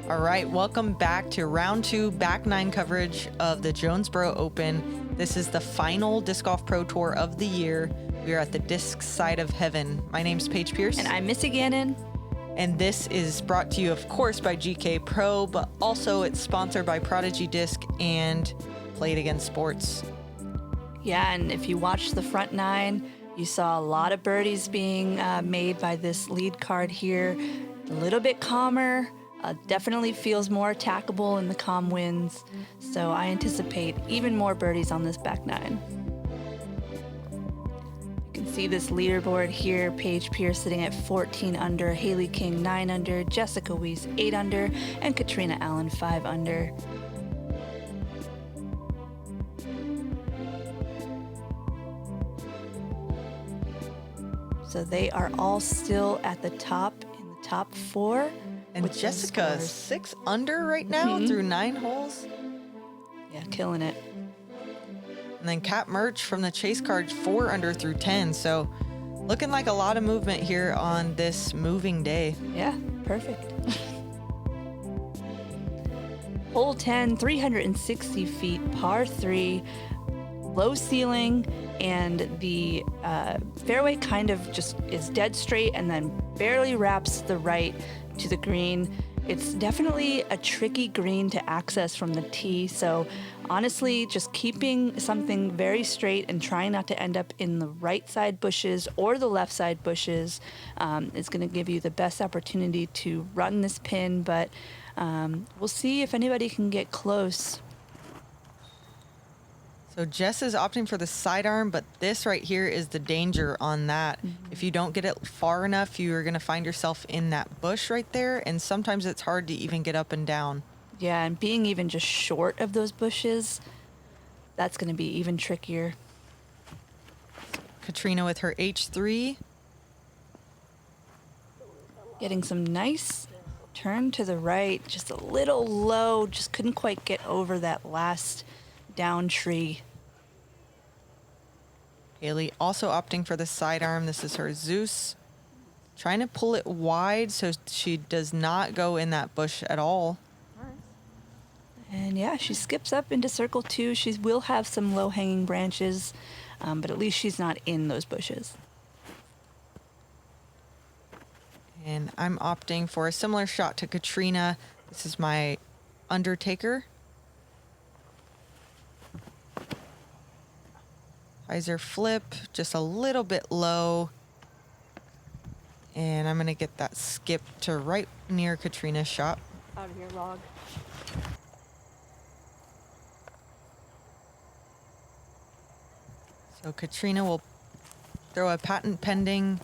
All right, welcome back to round 2 back 9 coverage of the Jonesboro Open. This is the final Disc Golf Pro Tour of the year. We are at the disc side of heaven. My name's Paige Pierce. And I'm Missy Gannon. And this is brought to you, of course, by GK Pro, but also it's sponsored by Prodigy Disc and Play It Again Sports. Yeah, and if you watched the front 9, you saw a lot of birdies being made by this lead card here. A little bit calmer, definitely feels more attackable in the calm winds. So I anticipate even more birdies on this back 9. You can see this leaderboard here. Paige Pierce sitting at 14 under, Hailey King 9 under, Jessica Weese 8 under, and Catrina Allen 5 under. So they are all still at the top in the top 4. And Jessica 6 under right now through 9 holes. Yeah, killing it. And then Kat Merch from the chase card 4 under through 10. So looking like a lot of movement here on this moving day. Yeah, perfect. Hole 10, 360 feet, par 3, low ceiling, and the fairway kind of just is dead straight and then barely wraps the right to the green. It's definitely a tricky green to access from the tee, so honestly, just keeping something very straight and trying not to end up in the right side bushes or the left side bushes is going to give you the best opportunity to run this pin, but we'll see if anybody can get close. So Jess is opting for the sidearm, but this right here is the danger on that. If you don't get it far enough, you're going to find yourself in that bush right there, and sometimes it's hard to even get up and down. Yeah, and being even just short of those bushes, that's going to be even trickier. Catrina with her H3. Getting some nice turn to the right, just a little low, just couldn't quite get over that last down tree. Hailey also opting for the sidearm. This is her Zeus. Trying to pull it wide so she does not go in that bush at all. And yeah, she skips up into circle 2. She will have some low-hanging branches, but at least she's not in those bushes. And I'm opting for a similar shot to Catrina. This is my Undertaker. Hyzer flip, just a little bit low. And I'm going to get that skip to right near Catrina's shot. Out of here, log. So Catrina will throw a patent pending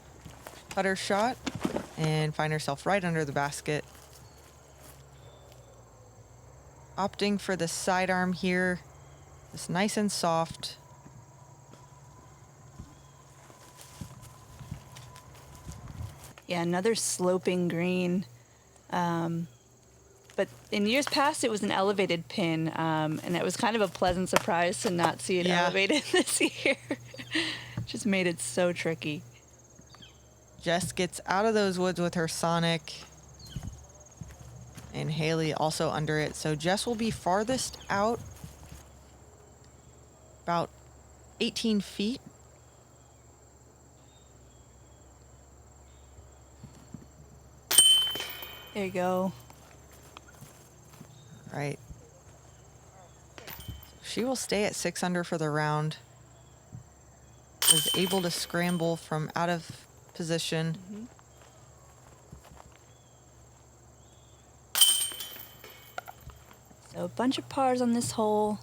putter shot and find herself right under the basket. Opting for the sidearm here. It's nice and soft. Yeah, another sloping green. But in years past, it was an elevated pin, and it was kind of a pleasant surprise to not see it elevated this year. Just made it so tricky. Jess gets out of those woods with her Sonic. And Hailey also under it. So Jess will be farthest out about 18 feet. There you go. Right. She will stay at 6 under for the round. Was able to scramble from out of position. So a bunch of pars on this hole.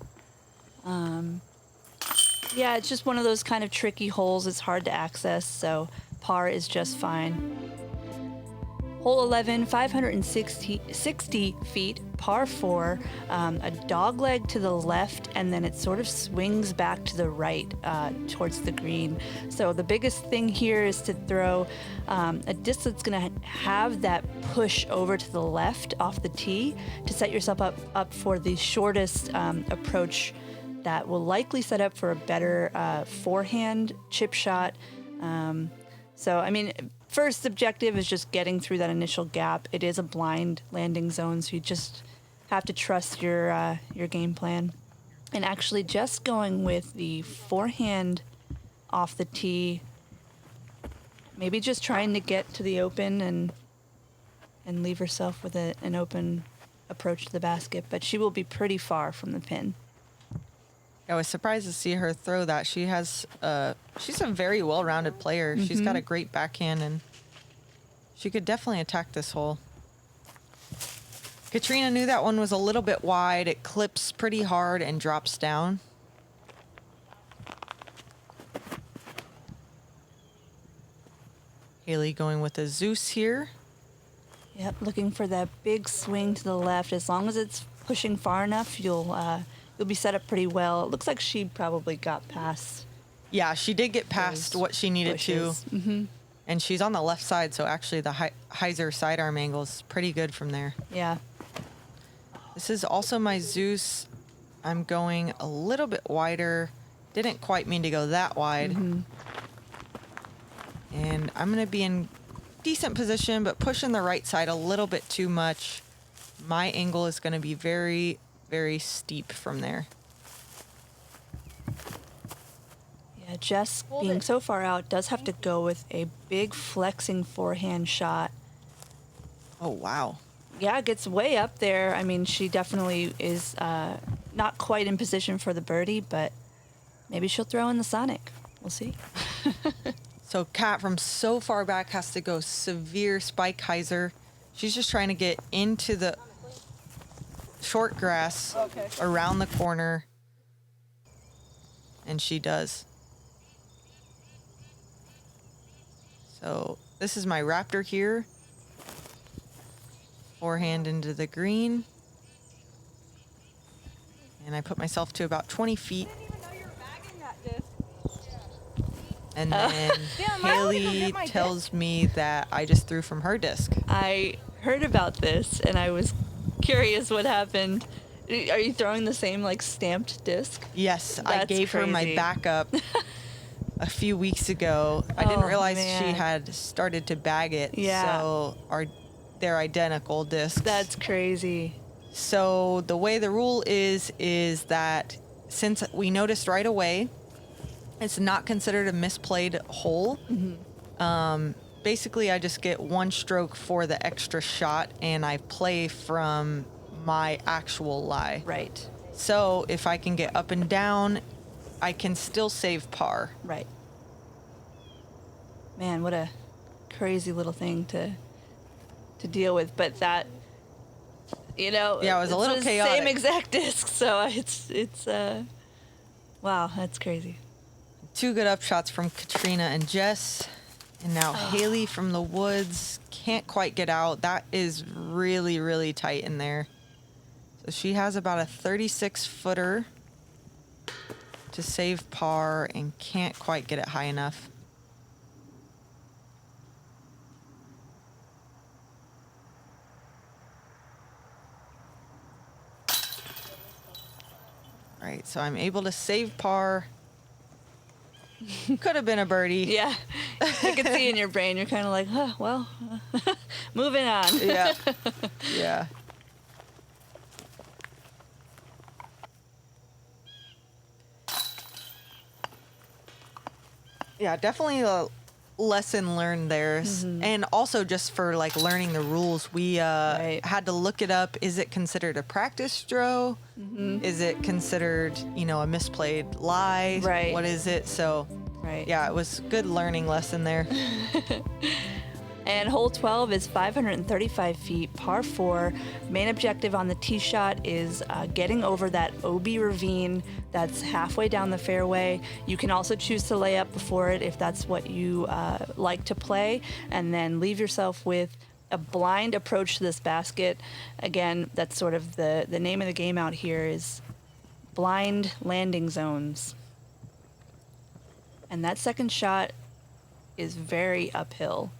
Yeah, it's just one of those kind of tricky holes. It's hard to access, so par is just fine. Hole 11, 560 feet, par 4, a dog leg to the left, and then it sort of swings back to the right towards the green. So the biggest thing here is to throw a disc that's going to have that push over to the left off the tee to set yourself up for the shortest approach that will likely set up for a better forehand chip shot. So, I mean, first objective is just getting through that initial gap. It is a blind landing zone, so you just have to trust your game plan. And actually just going with the forehand off the tee, maybe just trying to get to the open and leave herself with an open approach to the basket, but she will be pretty far from the pin. I was surprised to see her throw that. She's a very well-rounded player. She's got a great backhand, and she could definitely attack this hole. Catrina knew that one was a little bit wide. It clips pretty hard and drops down. Hailey going with a Zeus here. Yep, looking for that big swing to the left. As long as it's pushing far enough, you'll be set up pretty well. It looks like she probably got past. Yeah, she did get past what she needed bushes. to. And she's on the left side, so actually the hyzer sidearm angle is pretty good from there. Yeah. This is also my Zeus. I'm going a little bit wider. Didn't quite mean to go that wide. And I'm going to be in decent position, but pushing the right side a little bit too much. My angle is going to be very, very steep from there. Yeah, Jess being so far out does have to go with a big flexing forehand shot. Oh, wow. Yeah, it gets way up there. I mean, she definitely is not quite in position for the birdie, but maybe she'll throw in the Sonic. We'll see. So Kat from so far back has to go severe spike hyzer. She's just trying to get into the short grass around the corner. And she does. So this is my Raptor here. Forehand into the green. And I put myself to about 20 feet. And then Hailey tells me that I just threw from her disc. I heard about this, and I was curious what happened. Are you throwing the same, like, stamped disc? Yes, I gave her my backup a few weeks ago. I didn't realize she had started to bag it. Yeah. So they're identical discs. That's crazy. So the way the rule is that since we noticed right away, it's not considered a misplayed hole. Basically, I just get one stroke for the extra shot, and I play from my actual lie. Right. So if I can get up and down, I can still save par. Right. Man, what a crazy little thing to deal with. But that, you know, yeah, it was a little chaotic. Same exact disc, so it's wow, that's crazy. Two good up shots from Catrina and Jess. And now Hailey from the woods can't quite get out. That is really, really tight in there. So she has about a 36-footer to save par and can't quite get it high enough. All right, so I'm able to save par. Could have been a birdie. Yeah, I can see in your brain. You're kind of like, huh, well, moving on. Yeah, yeah. Yeah, definitely a lesson learned there. And also just for like learning the rules, we had to look it up. Is it considered a practice throw? Is it considered, you know, a misplayed lie? Right. What is it? So, yeah, it was a good learning lesson there. And hole 12 is 535 feet, par 4. Main objective on the tee shot is getting over that OB ravine that's halfway down the fairway. You can also choose to lay up before it if that's what you like to play, and then leave yourself with a blind approach to this basket. Again, that's sort of the name of the game out here is blind landing zones. And that second shot is very uphill.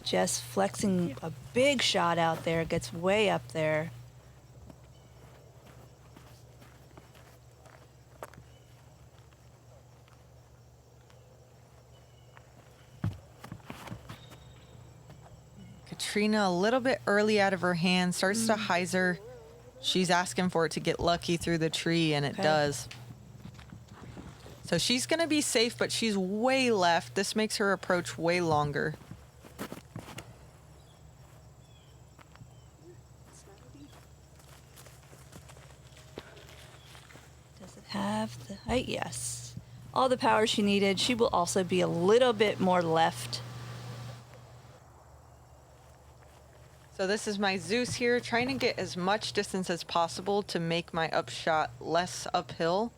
Jess flexing a big shot out there, gets way up there. Catrina a little bit early out of her hand, starts to hyzer. She's asking for it to get lucky through the tree, and it does. So she's going to be safe, but she's way left. This makes her approach way longer. Does it have the height? Yes. All the power she needed. She will also be a little bit more left. So this is my Zeus here, trying to get as much distance as possible to make my upshot less uphill.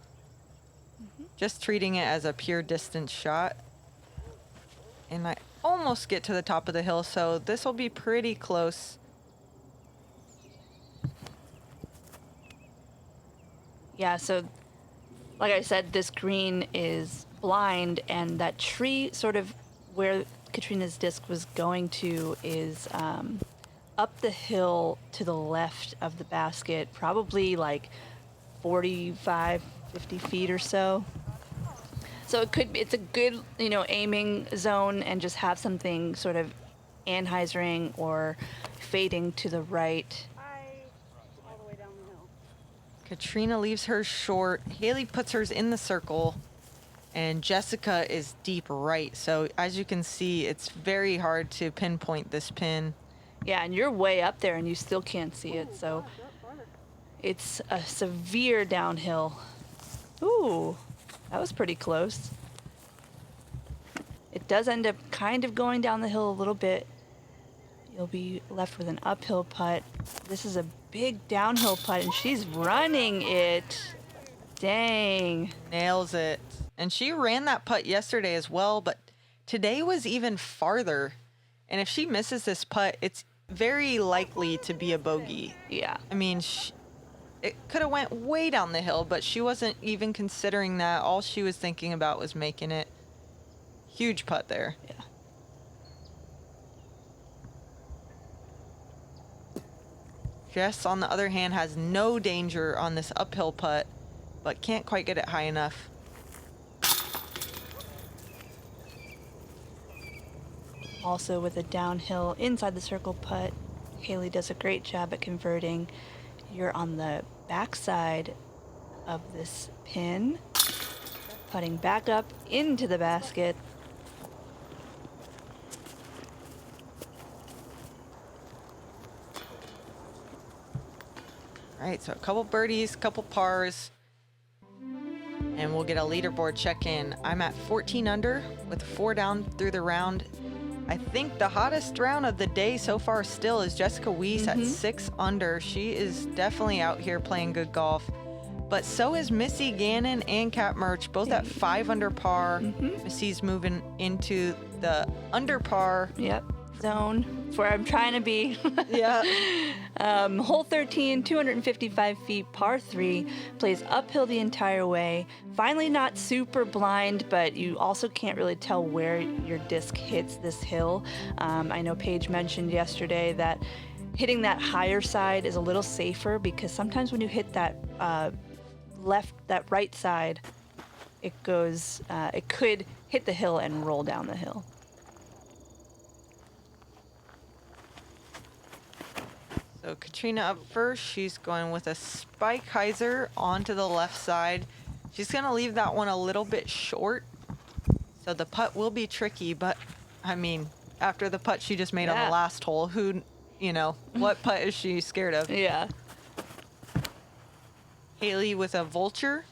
Just treating it as a pure distance shot. And I almost get to the top of the hill, so this will be pretty close. Yeah, so like I said, this green is blind, and that tree sort of where Catrina's disc was going to is up the hill to the left of the basket, probably like 45, 50 feet or so. So it's a good, aiming zone, and just have something sort of anhysering or fading to the right. All the way down the hill. Catrina leaves hers short. Hailey puts hers in the circle, and Jessica is deep right. So as you can see, it's very hard to pinpoint this pin. Yeah, and you're way up there and you still can't see it, so it's a severe downhill. Ooh, that was pretty close. It does end up kind of going down the hill a little bit. You'll be left with an uphill putt. This is a big downhill putt, and she's running it. Dang. Nails it. And she ran that putt yesterday as well, but today was even farther. And if she misses this putt, it's very likely to be a bogey. Yeah. I mean, it could have went way down the hill, but she wasn't even considering that. All she was thinking about was making it. Huge putt there. Yeah. Jess, on the other hand, has no danger on this uphill putt, but can't quite get it high enough. Also with a downhill inside the circle putt, Hailey does a great job at converting. You're on the backside of this pin, putting back up into the basket. All right, so a couple birdies, couple pars, and we'll get a leaderboard check-in. I'm at 14 under with 4 down through the round. I think the hottest round of the day so far still is Jessica Weese at 6 under. She is definitely out here playing good golf. But so is Missy, Gannon, and Cat Merch, both at 5 under par. Missy's moving into the under par. Yep, zone. It's where I'm trying to be. Yeah. Hole 13, 255 feet, par 3, plays uphill the entire way. Finally not super blind, but you also can't really tell where your disc hits this hill. I know Paige mentioned yesterday that hitting that higher side is a little safer, because sometimes when you hit that that right side, it could hit the hill and roll down the hill. So Catrina up first. She's going with a spike hyzer onto the left side. She's going to leave that one a little bit short. So the putt will be tricky, but I mean, after the putt she just made on the last hole, what putt is she scared of? Yeah. Hailey with a vulture.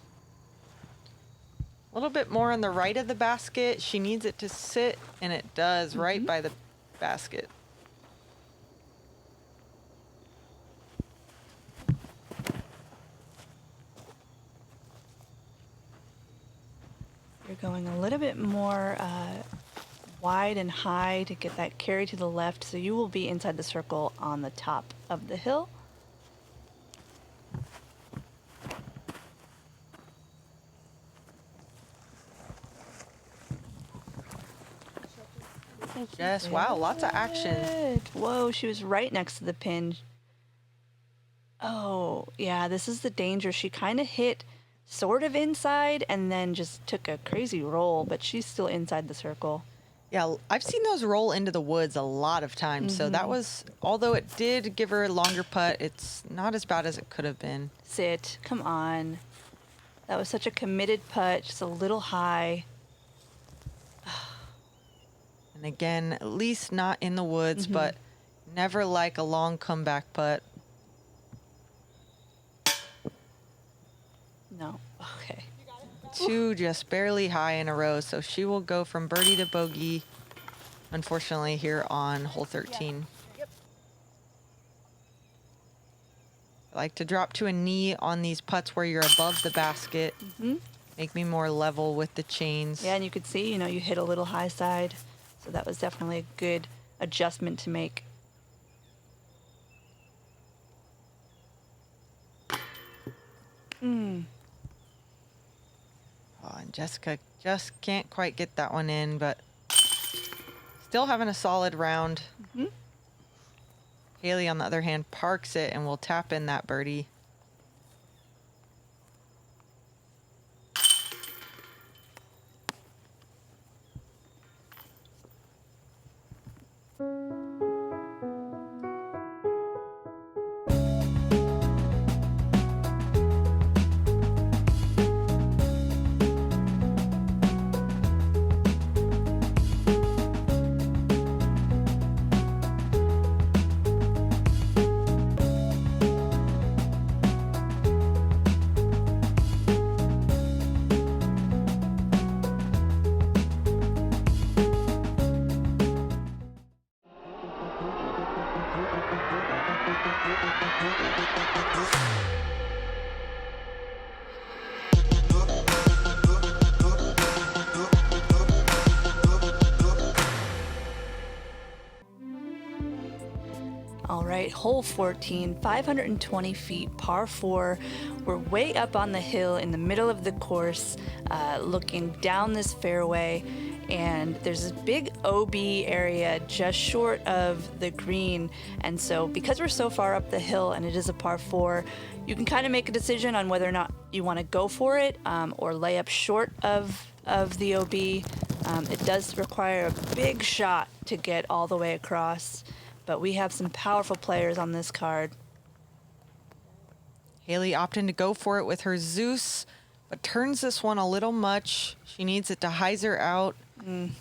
A little bit more on the right of the basket. She needs it to sit, and it does right by the basket. You're going a little bit more wide and high to get that carry to the left, so you will be inside the circle on the top of the hill. Yes, wow, lots of action. Good. Whoa, she was right next to the pin. Oh, yeah, this is the danger. She kind of hit sort of inside and then just took a crazy roll, but she's still inside the circle. Yeah, I've seen those roll into the woods a lot of times. So that was, although it did give her a longer putt, it's not as bad as it could have been. Sit. Come on. That was such a committed putt, just a little high. And again, at least not in the woods, but never like a long comeback putt. No. Okay. Two just barely high in a row. So she will go from birdie to bogey, unfortunately, here on hole 13. I like to drop to a knee on these putts where you're above the basket. Make me more level with the chains. Yeah, and you could see, you know, you hit a little high side. So that was definitely a good adjustment to make. Oh, and Jessica just can't quite get that one in, but still having a solid round. Hailey, on the other hand, parks it and will tap in that birdie. All right, hole 14, 520 feet, par 4. We're way up on the hill in the middle of the course, looking down this fairway, and there's this big OB area just short of the green. And so because we're so far up the hill and it is a par 4, you can kind of make a decision on whether or not you want to go for it or lay up short of the OB. It does require a big shot to get all the way across. But we have some powerful players on this card. Hailey opting to go for it with her Zeus, but turns this one a little much. She needs it to hyzer out, and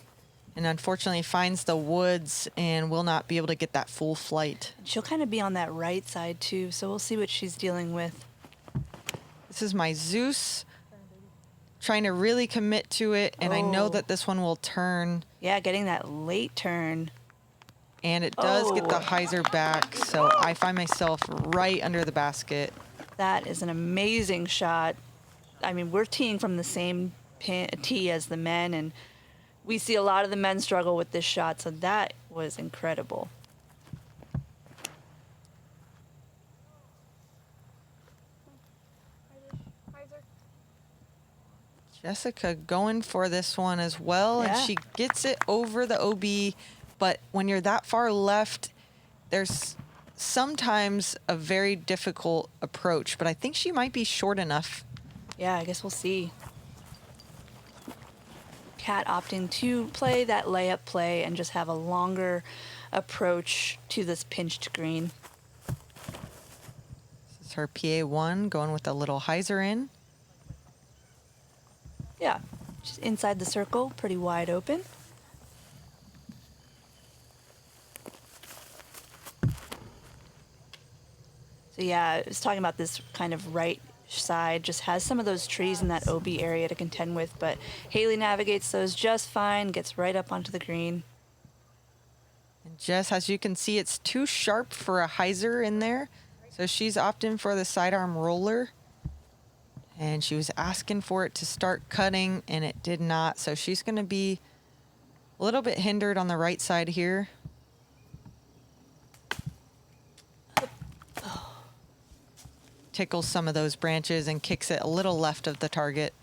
unfortunately finds the woods and will not be able to get that full flight. She'll kind of be on that right side too, so we'll see what she's dealing with. This is my Zeus, trying to really commit to it, and I know that this one will turn. Yeah, getting that late turn. And it does get the hyzer back, so I find myself right under the basket. That is an amazing shot. I mean, we're teeing from the same tee as the men, and we see a lot of the men struggle with this shot, so that was incredible. Jessica going for this one as well, and she gets it over the OB. But when you're that far left, there's sometimes a very difficult approach. But I think she might be short enough. Yeah, I guess we'll see. Kat opting to play that layup play and just have a longer approach to this pinched green. This is her PA1 going with a little hyzer in. Yeah, just inside the circle, pretty wide open. So yeah, I was talking about this kind of right side, just has some of those trees in that OB area to contend with, but Hailey navigates those just fine, gets right up onto the green. And Jess, as you can see, it's too sharp for a hyzer in there. So she's opting for the sidearm roller. And she was asking for it to start cutting, and it did not. So she's going to be a little bit hindered on the right side here. Tickles some of those branches and kicks it a little left of the target.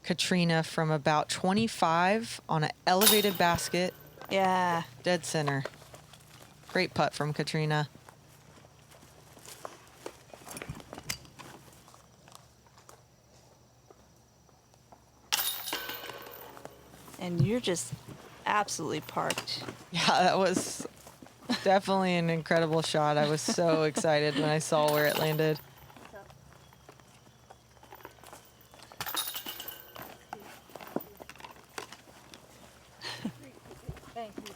Catrina from about 25 on an elevated basket. Yeah. Dead center. Great putt from Catrina. And you're just absolutely parked. Yeah, that was definitely an incredible shot. I was so excited when I saw where it landed. Thank you.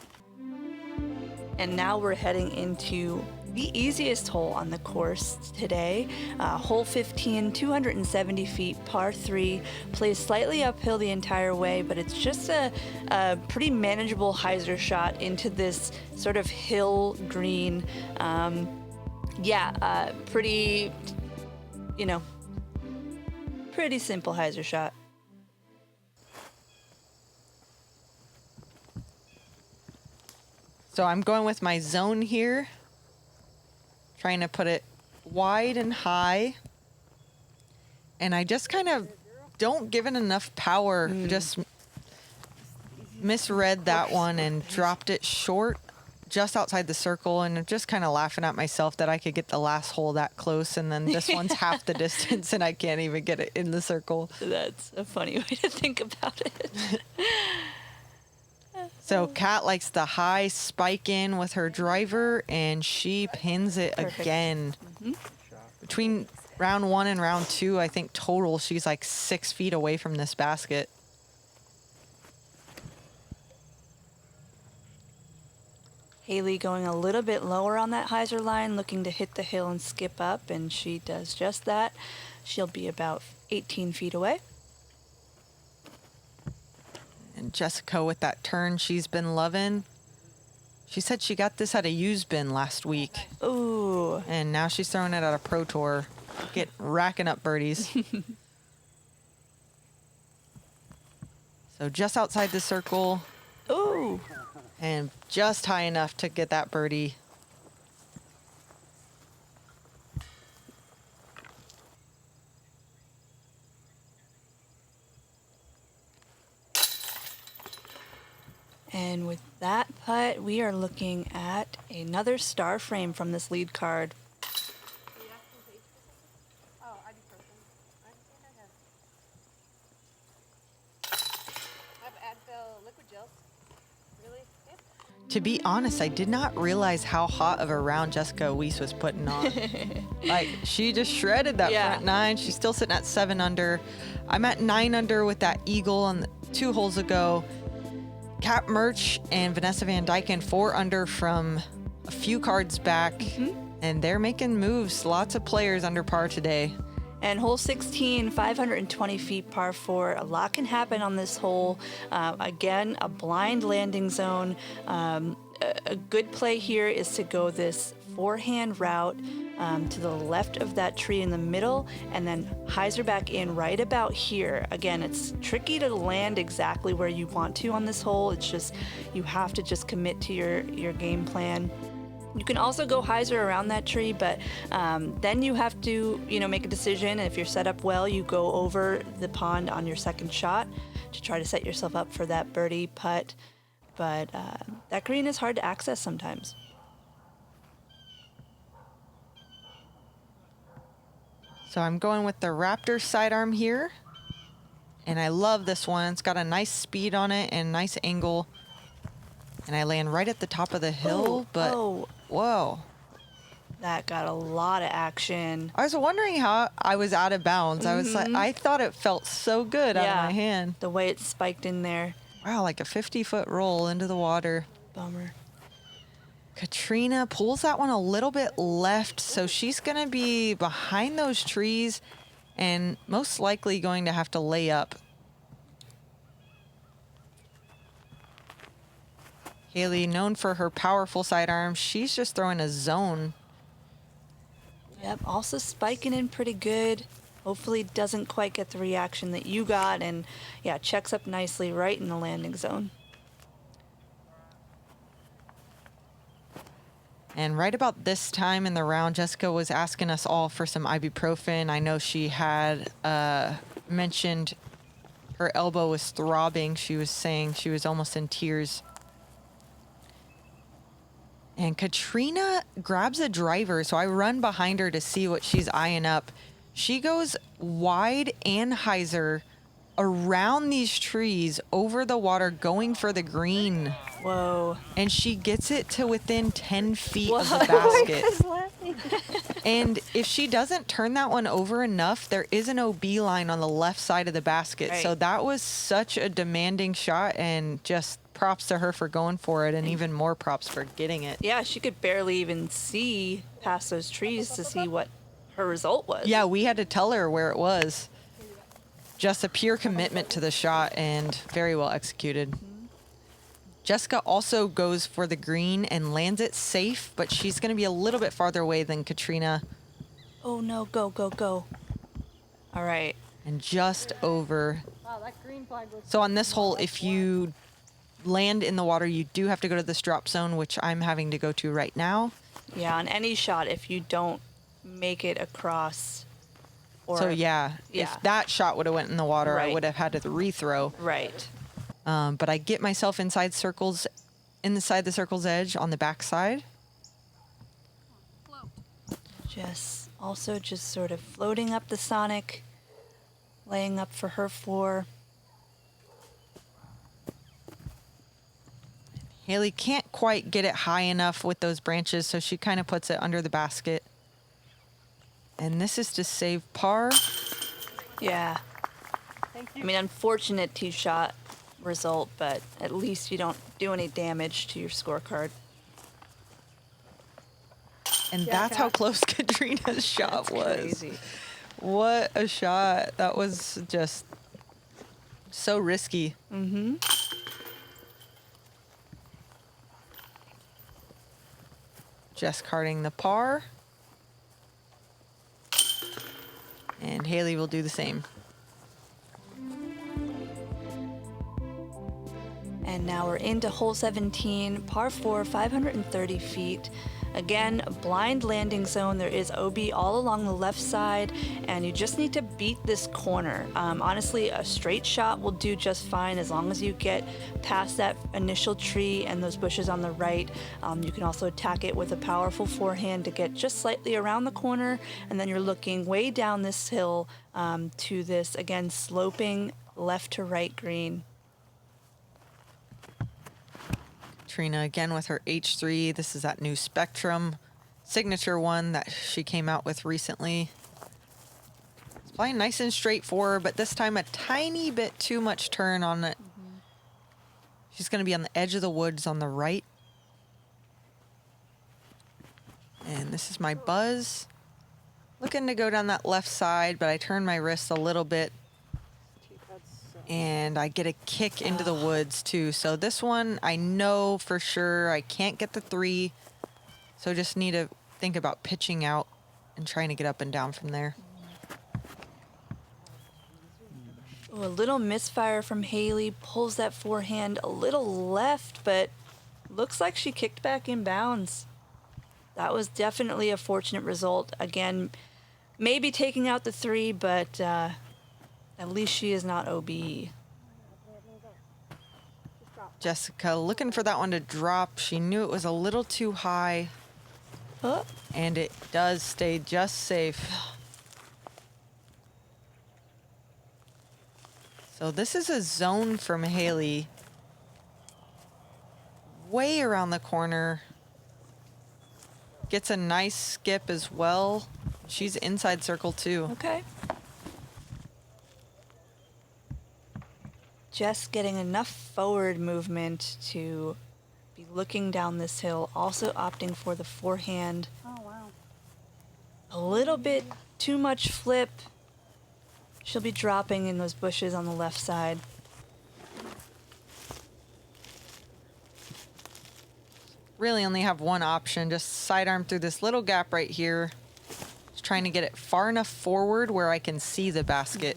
And now we're heading into the easiest hole on the course today. Hole 15, 270 feet, par 3. Plays slightly uphill the entire way, but it's just a pretty manageable hyzer shot into this sort of hill green. Pretty, pretty simple hyzer shot. So I'm going with my zone here, trying to put it wide and high. And I just kind of don't give it enough power. Just misread that one and dropped it short just outside the circle. And I'm just kind of laughing at myself that I could get the last hole that close. And then this one's half the distance and I can't even get it in the circle. That's a funny way to think about it. So Kat likes the high spike in with her driver, and she pins it Perfect. again. Between round 1 and round 2, I think total she's like 6 feet away from this basket. Hailey going a little bit lower on that hyzer line, looking to hit the hill and skip up, and she does just that. She'll be about 18 feet away. And Jessica with that turn she's been loving. She said she got this at a used bin last week. Ooh. And now she's throwing it at a pro tour. Racking up birdies. So just outside the circle. Ooh. And just high enough to get that birdie. And with that putt, we are looking at another star frame from this lead card. Are you asking Paige for something? Oh, ibuprofen. I think I have Advil liquid gels. Really? Yep. To be honest, I did not realize how hot of a round Jessica Weese was putting on. Like, she just shredded that front 9. She's still sitting at 7 under. I'm at 9 under with that eagle on the 2 holes ago. Kat Murch and Vanessa Van Dyken 4 under from a few cards back. And they're making moves. Lots of players under par today. And hole 16, 520 feet, par 4. A lot can happen on this hole. Again, a blind landing zone. A good play here is to go this forehand route to the left of that tree in the middle and then hyzer back in right about here. Again, it's tricky to land exactly where you want to on this hole. It's just, you have to just commit to your game plan. You can also go hyzer around that tree, but then you have to, make a decision. If you're set up well, you go over the pond on your second shot to try to set yourself up for that birdie putt. But that green is hard to access sometimes. So I'm going with the Raptor sidearm here. And I love this one. It's got a nice speed on it and nice angle. And I land right at the top of the hill, whoa. That got a lot of action. I was wondering how I was out of bounds. I was like, I thought it felt so good out of my hand. The way it spiked in there. Wow, like a 50-foot roll into the water. Bummer. Catrina pulls that one a little bit left, so she's going to be behind those trees and most likely going to have to lay up. Hailey, known for her powerful sidearm, she's just throwing a zone. Yep, also spiking in pretty good. Hopefully doesn't quite get the reaction that you got, and checks up nicely right in the landing zone. And right about this time in the round, Jessica was asking us all for some ibuprofen. I know she had mentioned her elbow was throbbing. She was saying she was almost in tears. And Catrina grabs a driver, so I run behind her to see what she's eyeing up. She goes wide and hyzer around these trees, over the water, going for the green. Whoa. And she gets it to within 10 feet of Whoa. the basket. Just laughing. And if she doesn't turn that one over enough, there is an OB line on the left side of the basket. Right. So that was such a demanding shot, and just props to her for going for it, and even more props for getting it. Yeah, she could barely even see past those trees to see what her result was. Yeah, we had to tell her where it was. Just a pure commitment to the shot and very well executed. Jessica also goes for the green and lands it safe, but she's going to be a little bit farther away than Catrina. Oh no, go, go, go. All right. And just over. Wow, that green flag was. So on this hole, if you land in the water, you do have to go to this drop zone, which I'm having to go to right now. Yeah, on any shot, if you don't make it across. Or, So yeah, yeah. if that shot would have went in the water, I Right. would have had to rethrow. Right. But I get myself inside the circle's edge on the backside. Jess also just sort of floating up the Sonic, laying up for her 4. Hailey can't quite get it high enough with those branches, so she kind of puts it under the basket. And this is to save par. Yeah. Thank I you. mean, unfortunate tee shot result, but at least you don't do any damage to your scorecard. And Yeah, that's how Kat. close Katrina's shot was. Crazy. What a shot. That was just so risky. Mm-hmm. Jess carding the par. And Hailey will do the same. And now we're into hole 17, par 4, 530 feet. Again, blind landing zone. There is OB all along the left side, and you just need to beat this corner. Honestly, a straight shot will do just fine as long as you get past that initial tree and those bushes on the right. You can also attack it with a powerful forehand to get just slightly around the corner, and then you're looking way down this hill to this, again, sloping left to right green. Katrina again with her H3. This is that new Spectrum signature one that she came out with recently. It's playing nice and straight for her, but this time a tiny bit too much turn on it. She's going to be on the edge of the woods on the right. And this is my buzz. Looking to go down that left side, but I turn my wrist a little bit. And I get a kick into the woods too. So this one, I know for sure I can't get the 3. So just need to think about pitching out and trying to get up and down from there. Ooh, a little misfire from Hailey, pulls that forehand a little left, but looks like she kicked back in bounds. That was definitely a fortunate result. Again, maybe taking out the 3, but at least she is not OB. Jessica looking for that one to drop. She knew it was a little too high. Oh, And it does stay just safe. So this is a zone from Hailey. Way around the corner. Gets a nice skip as well. She's inside circle too. okay. Just getting enough forward movement to be looking down this hill, also opting for the forehand. Oh, wow. A little bit too much flip. She'll be dropping in those bushes on the left side. Really only have one option. Just sidearm through this little gap right here. Just trying to get it far enough forward where I can see the basket.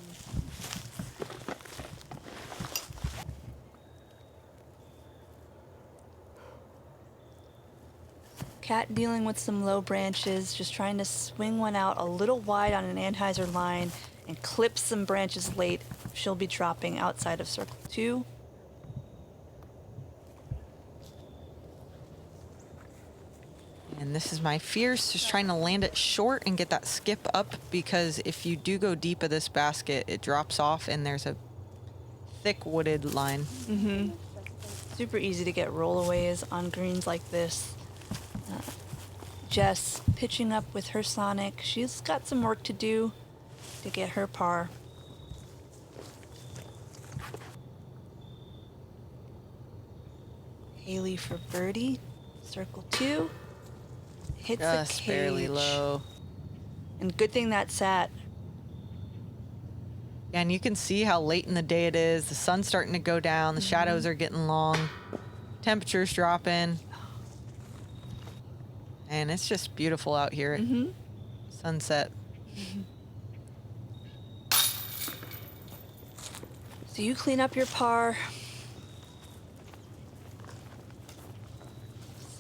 Cat dealing with some low branches, just trying to swing one out a little wide on an Anheuser line and clip some branches late. She'll be dropping outside of circle 2. And this is my Fierce, just trying to land it short and get that skip up, because if you do go deep of this basket, it drops off and there's a thick wooded line. Super easy to get rollaways on greens like this. Jess pitching up with her Sonic. She's got some work to do to get her par. Hailey for birdie. Circle 2. Hits the Just cage. barely low. And good thing that sat. Yeah, and you can see how late in the day it is. The sun's starting to go down. The shadows are getting long. Temperature's dropping. And it's just beautiful out here at sunset. So you clean up your par.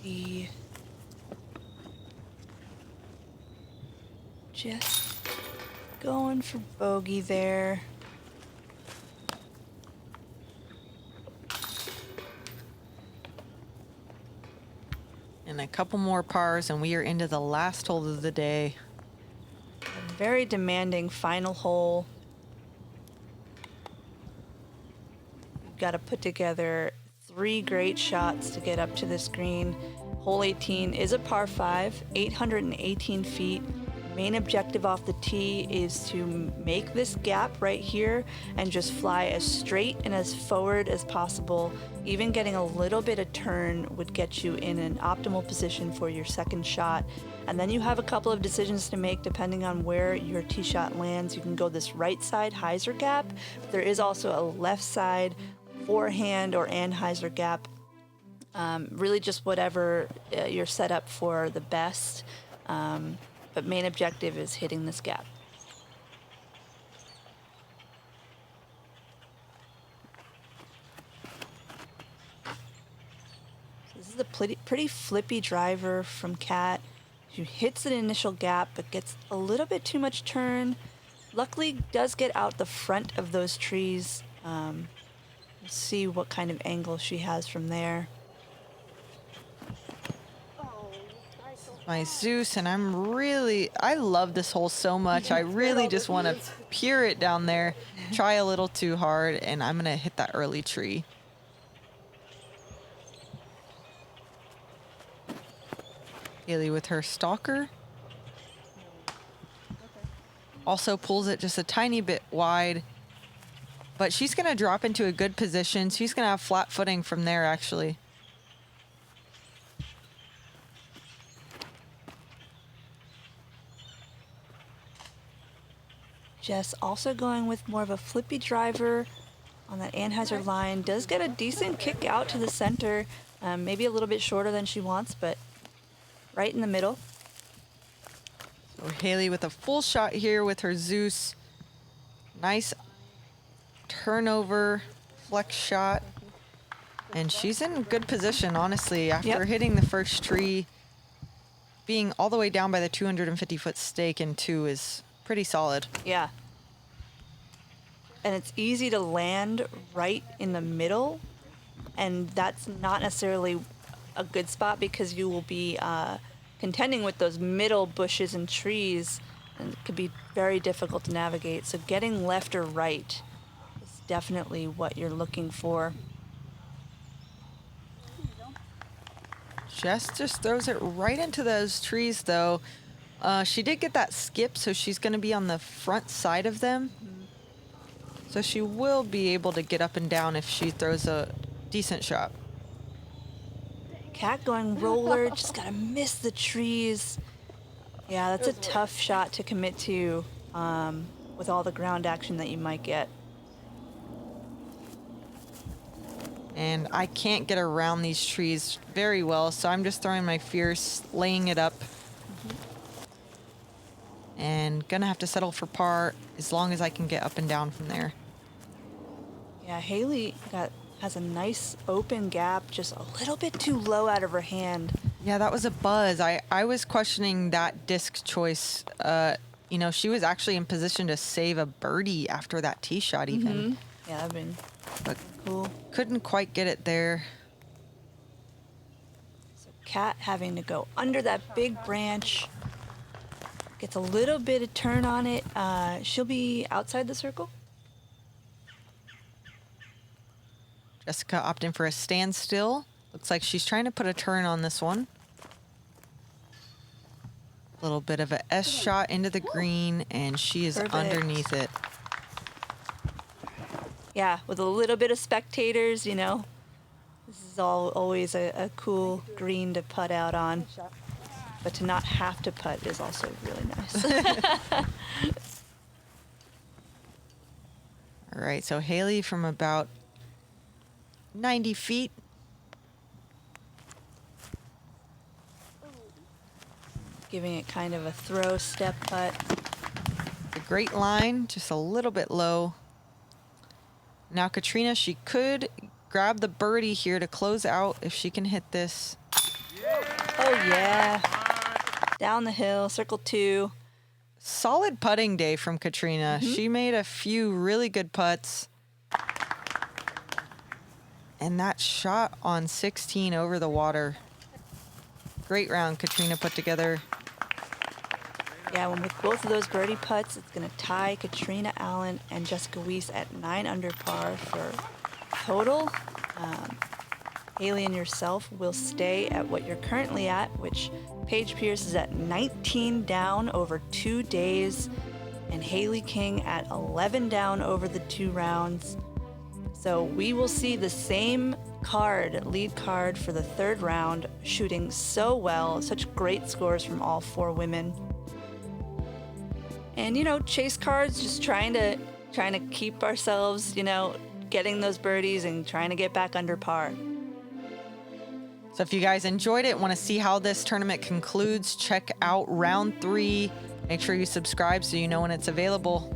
See. Just going for bogey there. And a couple more pars, and we are into the last hole of the day. A very demanding final hole. You've got to put together 3 great shots to get up to this green. Hole 18 is a par 5, 818 feet. Main objective off the tee is to make this gap right here and just fly as straight and as forward as possible. Even getting a little bit of turn would get you in an optimal position for your second shot. And then you have a couple of decisions to make depending on where your tee shot lands. You can go this right side hyzer gap, but there is also a left side forehand or anhyzer gap. Really just whatever you're set up for the best. But main objective is hitting this gap. So this is a pretty flippy driver from Cat. She hits an initial gap, but gets a little bit too much turn. Luckily, does get out the front of those trees. We'll see what kind of angle she has from there. My Zeus, and I love this hole so much. I really just want to pure it down there, try a little too hard, and I'm going to hit that early tree. Hailey with her stalker. Also pulls it just a tiny bit wide, but she's going to drop into a good position. She's going to have flat footing from there, actually. Jess also going with more of a flippy driver on that anhyzer line. Does get a decent kick out to the center. Maybe a little bit shorter than she wants, but right in the middle. So Hailey with a full shot here with her Zeus. Nice turnover, flex shot. And she's in good position, honestly, after hitting the first tree. Being all the way down by the 250-foot stake in 2 is pretty solid. Yeah. And it's easy to land right in the middle, and that's not necessarily a good spot because you will be contending with those middle bushes and trees, and it could be very difficult to navigate. So getting left or right is definitely what you're looking for. Jess just throws it right into those trees, though. She did get that skip, so she's going to be on the front side of them. So she will be able to get up and down if she throws a decent shot. Cat going roller, just gotta miss the trees. Yeah, that's a tough shot to commit to with all the ground action that you might get. And I can't get around these trees very well, so I'm just throwing my fierce, laying it up. And gonna have to settle for par as long as I can get up and down from there. Yeah, Hailey has a nice open gap, just a little bit too low out of her hand. Yeah, that was a buzz. I was questioning that disc choice. She was actually in position to save a birdie after that tee shot even. Yeah, that'd been But cool. couldn't quite get it there. So Cat having to go under that big branch. Gets a little bit of turn on it. She'll be outside the circle. Jessica opting for a standstill. Looks like she's trying to put a turn on this one. A little bit of a S shot into the green, and she is Perfect. underneath it. Yeah, with a little bit of spectators, you know. This is always a cool green to putt out on. But to not have to putt is also really nice. All right, so Hailey from about 90 feet. Giving it kind of a throw step putt. A great line, just a little bit low. Now Catrina, she could grab the birdie here to close out if she can hit this. Oh yeah. Down the hill, circle 2. Solid putting day from Catrina. She made a few really good putts. And that shot on 16 over the water. Great round Catrina put together. Yeah, with both of those birdie putts, it's going to tie Catrina Allen and Jessica Weese at 9 under par for total. Hailey and yourself will stay at what you're currently at, which Paige Pierce is at 19 down over 2 days, and Hailey King at 11 down over the 2 rounds. So we will see the same lead card for the 3rd round, shooting so well, such great scores from all 4 women. And, you know, chase cards, just trying to keep ourselves, you know, getting those birdies and trying to get back under par. So if you guys enjoyed it, want to see how this tournament concludes, check out round 3. Make sure you subscribe so you know when it's available.